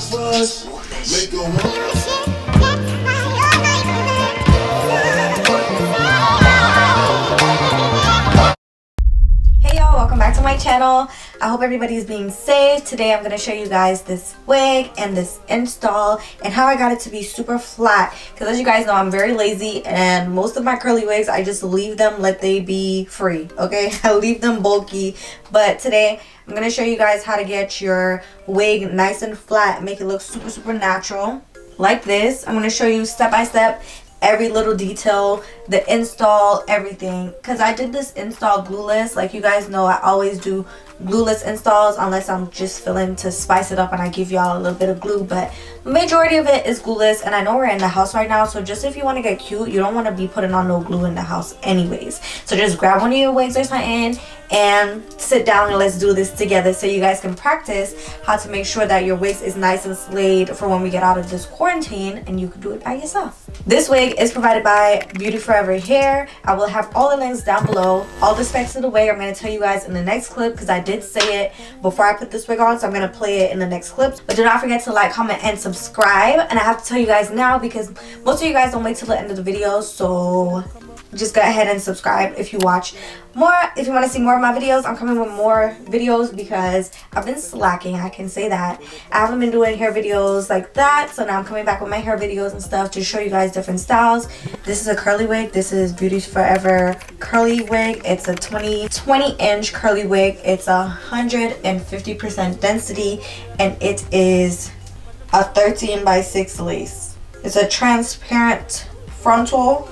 Hey y'all, welcome back to my channel. I hope everybody's being safe. Today I'm going to show you guys this wig and this install and how I got it to be super flat, because as you guys know, I'm very lazy and most of my curly wigs I just leave them, let they be free, okay? I leave them bulky. But today I'm going to show you guys how to get your wig nice and flat, make it look super natural like this. I'm going to show you step by step every little detail, the install, everything, because I did this install glueless. Like you guys know, I always do glueless installs unless I'm just feeling to spice it up and I give y'all a little bit of glue, but majority of it is glueless. And I know we're in the house right now, so just if you want to get cute, you don't want to be putting on no glue in the house anyways. So just grab one of your wigs or something and sit down and let's do this together so you guys can practice how to make sure that your wigs is nice and slayed for when we get out of this quarantine and you can do it by yourself. This wig is provided by Beauty Forever Hair. I will have all the links down below. All the specs of the wig I'm going to tell you guys in the next clip, because I did say it before I put this wig on, so I'm going to play it in the next clip. But do not forget to like, comment, and subscribe. And I have to tell you guys now because most of you guys don't wait till the end of the video, so just go ahead and subscribe if you watch more. If you want to see more of my videos, I'm coming with more videos because I've been slacking, I can say that. I haven't been doing hair videos like that, so now I'm coming back with my hair videos and stuff to show you guys different styles. This is a curly wig. This is Beauty Forever curly wig. It's a 20 inch curly wig. It's 150% density and it is a 13x6 lace. It's a transparent frontal,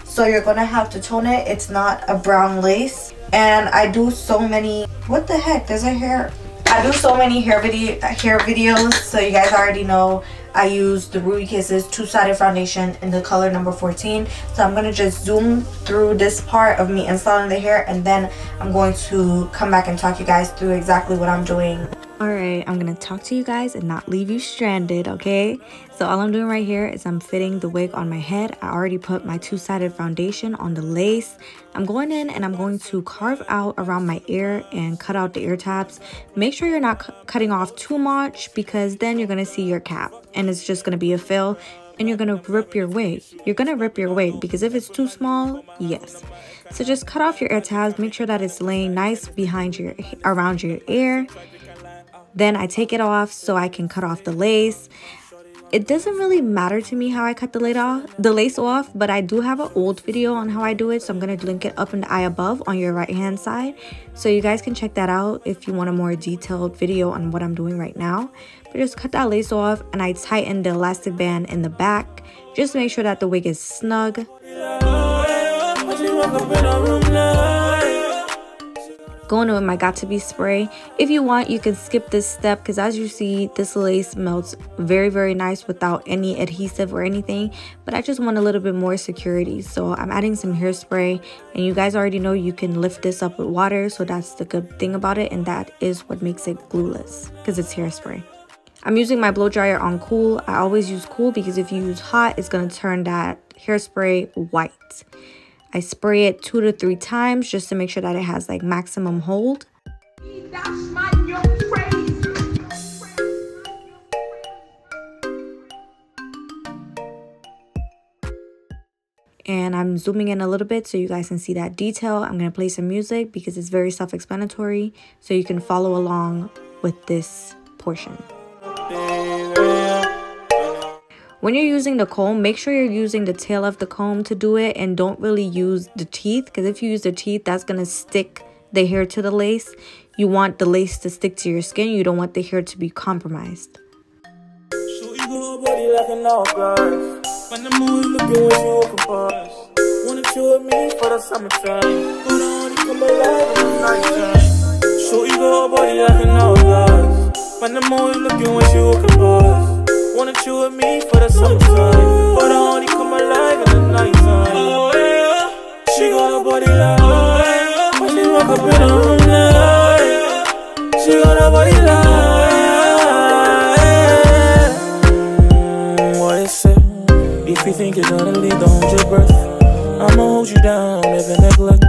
so you're gonna have to tone it. It's not a brown lace. And I do so many, what the heck, there's a hair. I do so many hair videos, so you guys already know I use the Ruby Kisses two-sided foundation in the color number 14. So I'm gonna just zoom through this part of me installing the hair, and then I'm going to come back and talk you guys through exactly what I'm doing. Alright, I'm gonna talk to you guys and not leave you stranded, okay? So all I'm doing right here is I'm fitting the wig on my head. I already put my two-sided foundation on the lace. I'm going in and I'm going to carve out around my ear and cut out the ear tabs. Make sure you're not cutting off too much, because then you're gonna see your cap and it's just gonna be a fill and you're gonna rip your wig. You're gonna rip your wig because if it's too small, yes. So just cut off your ear tabs. Make sure that it's laying nice behind your, around your ear. Then I take it off so I can cut off the lace. It doesn't really matter to me how I cut the lace off, but I do have an old video on how I do it, so I'm going to link it up in the eye above on your right hand side, so you guys can check that out if you want a more detailed video on what I'm doing right now. But just cut that lace off, and I tighten the elastic band in the back just to make sure that the wig is snug. Going in with my Got To Be spray. If you want, you can skip this step, because as you see, this lace melts very nice without any adhesive or anything, but I just want a little bit more security, so I'm adding some hairspray. And you guys already know you can lift this up with water, so that's the good thing about it, and that is what makes it glueless, because it's hairspray. I'm using my blow dryer on cool. I always use cool because if you use hot, it's going to turn that hairspray white. I spray it 2 to 3 times just to make sure that it has like maximum hold. And I'm zooming in a little bit so you guys can see that detail. I'm going to play some music because it's very self-explanatory, so you can follow along with this portion. When you're using the comb, make sure you're using the tail of the comb to do it, and don't really use the teeth, because if you use the teeth, that's going to stick the hair to the lace. You want the lace to stick to your skin. You don't want the hair to be compromised. Wanna chew with me for the summertime, but I only come alive in the nighttime. Oh yeah, she got a body like, oh yeah, when she walk up in the room like, she got a body like, what is it? If you think you're gonna leave, don't hold your breath. I'ma hold you down, never neglect.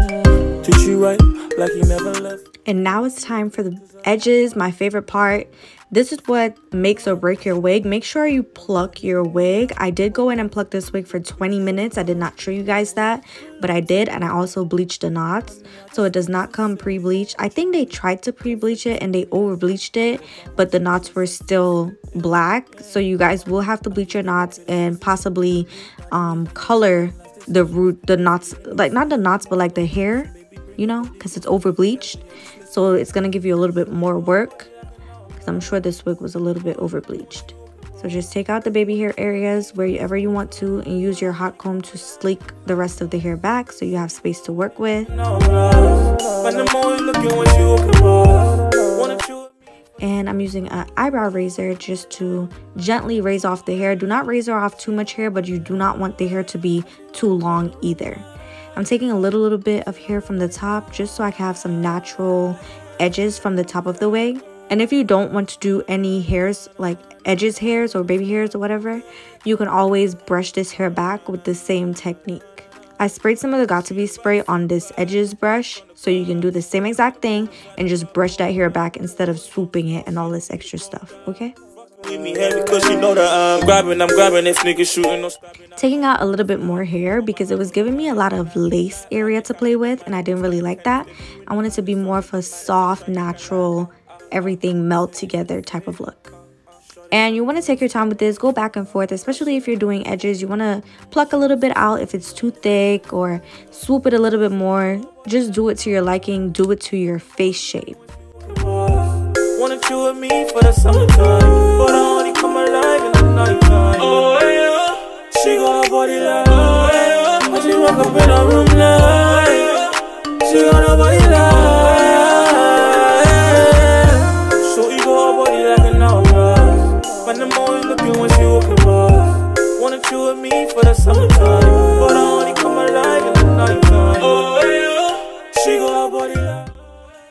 Treat you right like you never left. And now it's time for the edges, my favorite part. This is what makes or break your wig. Make sure you pluck your wig. I did go in and pluck this wig for 20 minutes. I did not show you guys that, but I did. And I also bleached the knots. So it does not come pre-bleached. I think they tried to pre-bleach it and they over-bleached it, but the knots were still black. So you guys will have to bleach your knots and possibly color the knots, like not the knots, but like the hair, you know, because it's over-bleached. So it's going to give you a little bit more work. I'm sure this wig was a little bit over bleached. So just take out the baby hair areas wherever you want to and use your hot comb to sleek the rest of the hair back so you have space to work with. And I'm using an eyebrow razor just to gently raise off the hair. Do not razor off too much hair, but you do not want the hair to be too long either. I'm taking a little bit of hair from the top just so I can have some natural edges from the top of the wig. And if you don't want to do any hairs, like edges hairs or baby hairs or whatever, you can always brush this hair back with the same technique. I sprayed some of the Got2b spray on this edges brush, so you can do the same exact thing and just brush that hair back instead of swooping it and all this extra stuff, okay? Taking out a little bit more hair because it was giving me a lot of lace area to play with and I didn't really like that. I wanted to be more of a soft, natural, everything melt together type of look. And you want to take your time with this, go back and forth, especially if you're doing edges. You want to pluck a little bit out if it's too thick or swoop it a little bit more. Just do it to your liking, do it to your face shape. Wanted you with me for the summertime, but I only come alive in the nighttime. Oh yeah, she got a body like, oh yeah, when she walk up in her room like, she got a body like. When I'm always looking when she walking past. Wanted you with me for the summertime, but I only come alive in the nighttime. Oh yeah, she got her body like.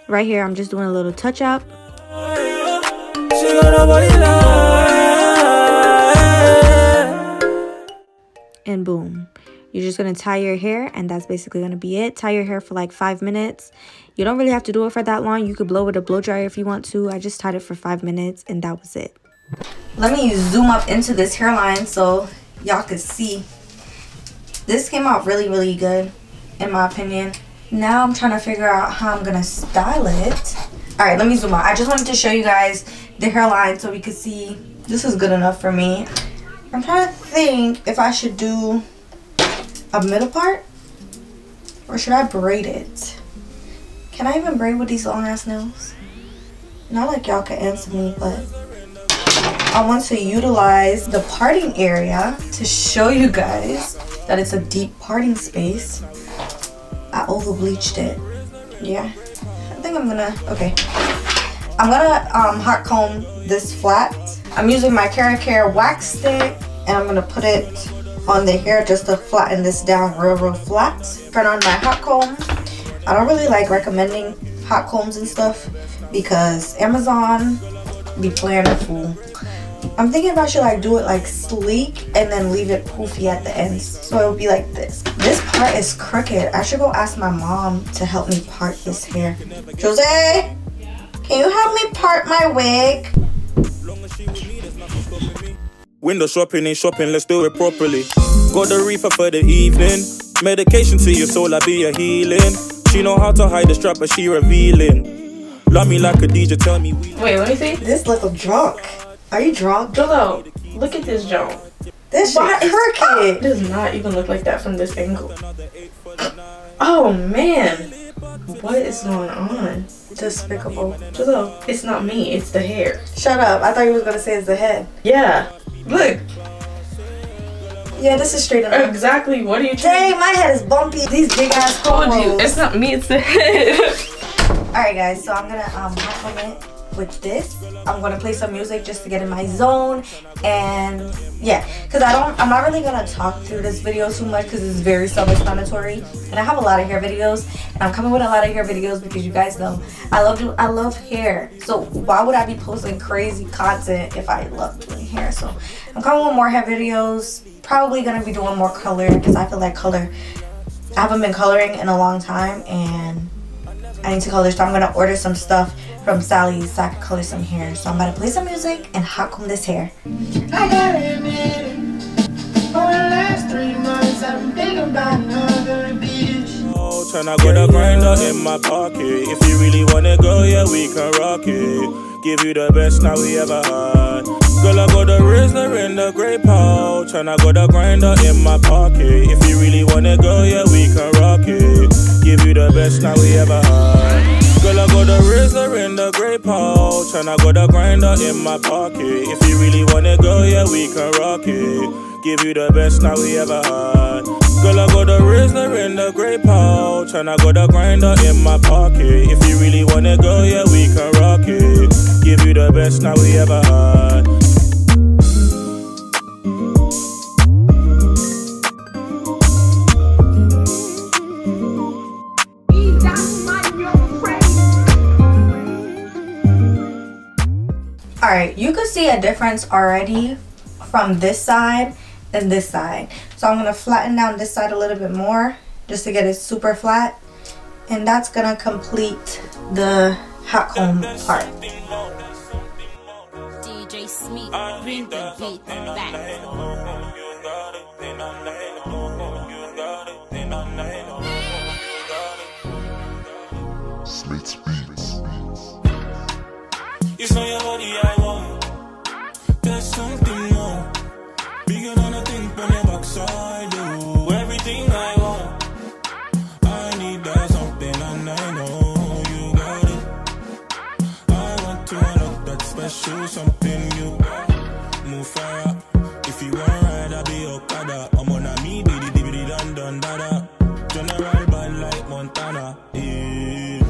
Right here, I'm just doing a little touch up. Oh, yeah. She got her body like. And boom. You're just going to tie your hair, and that's basically going to be it. Tie your hair for like 5 minutes. You don't really have to do it for that long. You could blow with a blow dryer if you want to. I just tied it for 5 minutes, and that was it. Let me zoom up into this hairline so y'all could see. This came out really good in my opinion. Now I'm trying to figure out how I'm gonna style it. All right, let me zoom out. I just wanted to show you guys the hairline so we could see. This is good enough for me. I'm trying to think if I should do a middle part or should I braid it. Can I even braid with these long ass nails? Not like y'all can answer me, but I want to utilize the parting area to show you guys that it's a deep parting space. I over bleached it. Yeah, I think I'm gonna, okay. I'm gonna hot comb this flat. I'm using my Erickaj wax stick and I'm gonna put it on the hair just to flatten this down real flat. Turn on my hot comb. I don't really like recommending hot combs and stuff because Amazon be playing a fool. I'm thinking if I should like do it like sleek and then leave it poofy at the ends, so it would be like this. This part is crooked. I should go ask my mom to help me part this hair. Jose, can you help me part my wig? Window shopping ain't shopping, let's do it properly. Got the reefer for the evening. Medication to your soul, I be a healing. She know how to hide the strap, but she revealing. Love me like a DJ, tell me. Wait, let me see. This look drunk. Are you drunk? Jolo, look at this Joan. This shit crooked. It does not even look like that from this angle. Oh man, what is going on? Despicable. Jolo, it's not me, it's the hair. Shut up. I thought you was gonna say it's the head. Yeah, look. Yeah, this is straight up. Exactly. What are you trying? Dang, my head is bumpy. These big ass Told cornrows. you, it's not me, it's the head. Alright guys, so I'm gonna hot comb it with this. I'm gonna play some music just to get in my zone, and yeah, because I'm not really gonna talk through this video too much because it's very self-explanatory, and I have a lot of hair videos, and I'm coming with a lot of hair videos because you guys know I love hair. So why would I be posting crazy content if I love doing hair? So I'm coming with more hair videos, probably gonna be doing more color because I feel like color, I haven't been coloring in a long time and I need to color, so I'm gonna order some stuff from Sally's so I can color some hair. So I'm about to play some music and hot comb this hair. I gotta admit it. For the last 3 months, I've been thinking about another bitch. Oh, tryna go the grinder in my pocket. If you really wanna go, yeah, we can rock it. Give you the best now we ever had. Girl, I got the Rizzler in the grey pouch. Tryna go the grinder in my pocket. If you really wanna go, yeah, we can rock it. Give you the best now we ever had. Girl, I got the Rizzler in the grey pouch. Tryna go the grinder in my pocket. If you really wanna go, yeah, we can rock it. Give you the best now we ever had. Girl, I got the Rizzler in the grey pouch. Tryna go the grinder in my pocket. If you really wanna go, yeah, we can rock it. Give you the best now we ever had. Alright, you could see a difference already from this side and this side. So I'm going to flatten down this side a little bit more just to get it super flat. And that's going to complete the hot comb part. DJ Smith, bring the beat back. Smith's Beats. It's not your body I want. There's something more. Bigger than I think when your backside do. Everything I want. I need that something and I know you got it. I want to unlock that special something you got. Move fire. If you want ride, I'll be Okada. I'm on a me, biddy dibby dun dun dada. General bad like Montana. Yeah.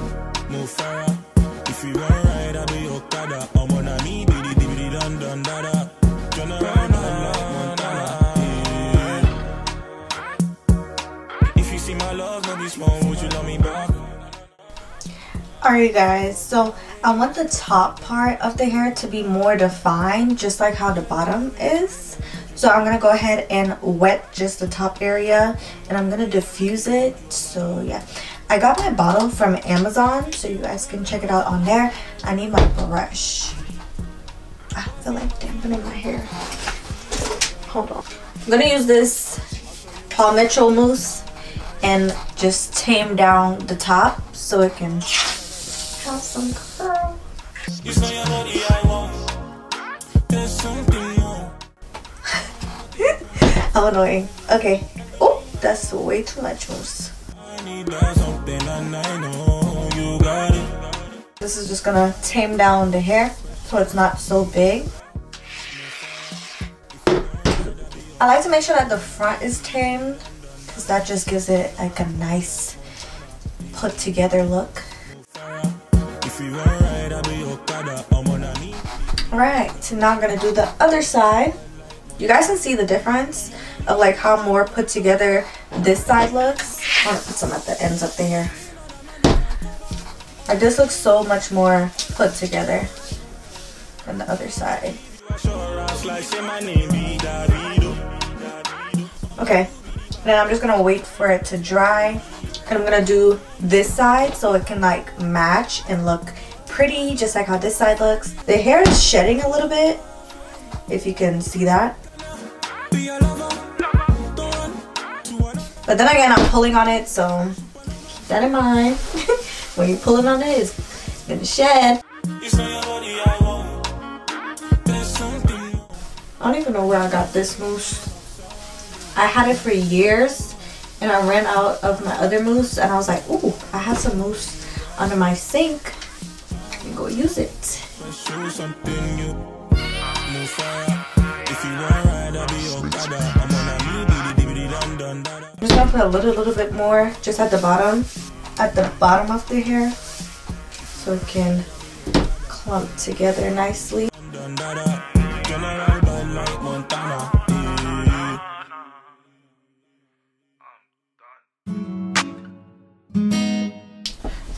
Move fire. If you want ride, I'll be Okada. I'm on a me, biddy dibby dun dun dada. General bad like Montana. Yeah. If you see my love, no be small, would you love me back? Alright guys, so I want the top part of the hair to be more defined, just like how the bottom is. So I'm going to go ahead and wet just the top area and I'm going to diffuse it. So yeah, I got my bottle from Amazon, so you guys can check it out on there. I need my brush. I feel like dampening my hair. Hold on. I'm going to use this Paul Mitchell mousse and just tame down the top so it can have some curl. It's not your body I want. There's something more. I'm annoying. Okay. Oh, that's way too much mousse. I need that something and I know you got it. This is just gonna tame down the hair so it's not so big. I like to make sure that the front is tamed because that just gives it like a nice put together look. Alright, so now I'm gonna do the other side. You guys can see the difference of like how more put together this side looks. I want to put some at the ends of the hair. Like this looks so much more put together than the other side. Okay, then I'm just gonna wait for it to dry. And I'm gonna do this side so it can like match and look pretty, just like how this side looks. The hair is shedding a little bit, if you can see that. But then again, I'm pulling on it, so keep that in mind. When you're pulling on it, it's gonna shed. I don't even know where I got this mousse. I had it for years and I ran out of my other mousse and I was like, ooh, I have some mousse under my sink. And go use it. I'm just gonna put a little bit more just at the bottom of the hair so it can clump together nicely.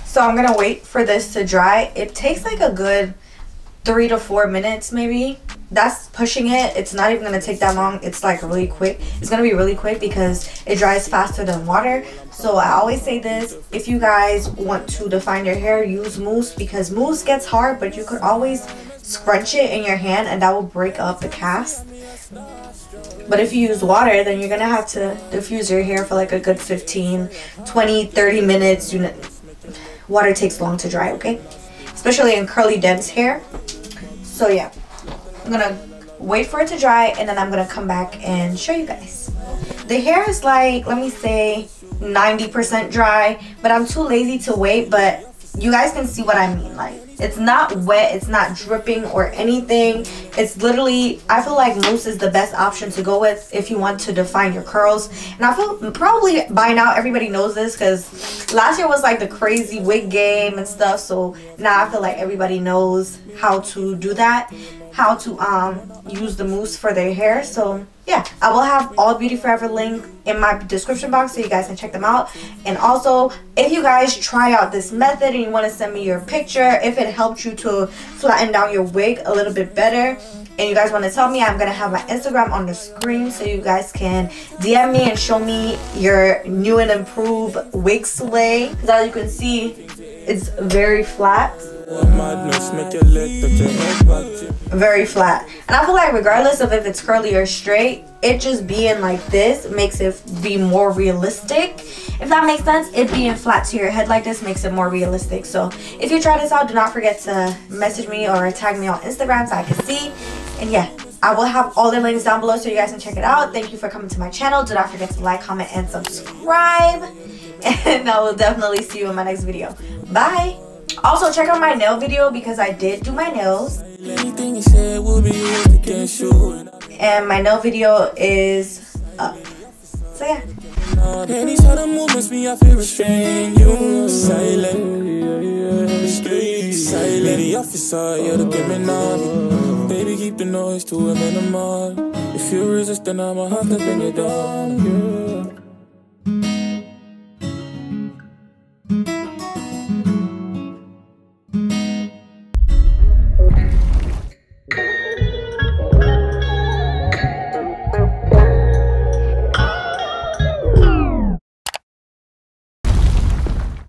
So I'm gonna wait for this to dry. It takes like a good 3 to 4 minutes maybe. that's pushing it. It's not even gonna take that long. It's like really quick. It's gonna be really quick because it dries faster than water. So I always say this, if you guys want to define your hair, use mousse, because mousse gets hard, but you could always scrunch it in your hand and that will break up the cast. But if you use water, then you're gonna have to diffuse your hair for like a good 15, 20, 30 minutes. Water takes long to dry, okay? Especially in curly dense hair. So yeah, I'm gonna wait for it to dry and then I'm gonna come back and show you guys. The hair is like, let me say 90% dry, but I'm too lazy to wait. But you guys can see what I mean. Like, it's not wet, it's not dripping or anything. It's literally, I feel like mousse is the best option to go with if you want to define your curls. And I feel probably by now everybody knows this, because last year was like the crazy wig game and stuff. So now I feel like everybody knows how to do that, how to use the mousse for their hair. So yeah, I will have all Beauty Forever link in my description box so you guys can check them out. And also, if you guys try out this method and you want to send me your picture, if it helped you to flatten down your wig a little bit better, and you guys want to tell me, I'm going to have my Instagram on the screen so you guys can DM me and show me your new and improved wig slay. Because as you can see, it's very flat. Very flat. And I feel like regardless of if it's curly or straight, it just being like this makes it be more realistic. If that makes sense, it being flat to your head like this makes it more realistic. So if you try this out, do not forget to message me or tag me on Instagram so I can see. And yeah, I will have all the links down below so you guys can check it out. Thank you for coming to my channel. Do not forget to like, comment, and subscribe. And I will definitely see you in my next video. Bye. Also, check out my nail video because I did do my nails. And my nail video is up. So yeah. Any sort of movements me, I feel restrained. You silent. Lady officer, you're the criminal. Baby, keep the noise to a minimum. If you resist, then I'ma have to bring it down.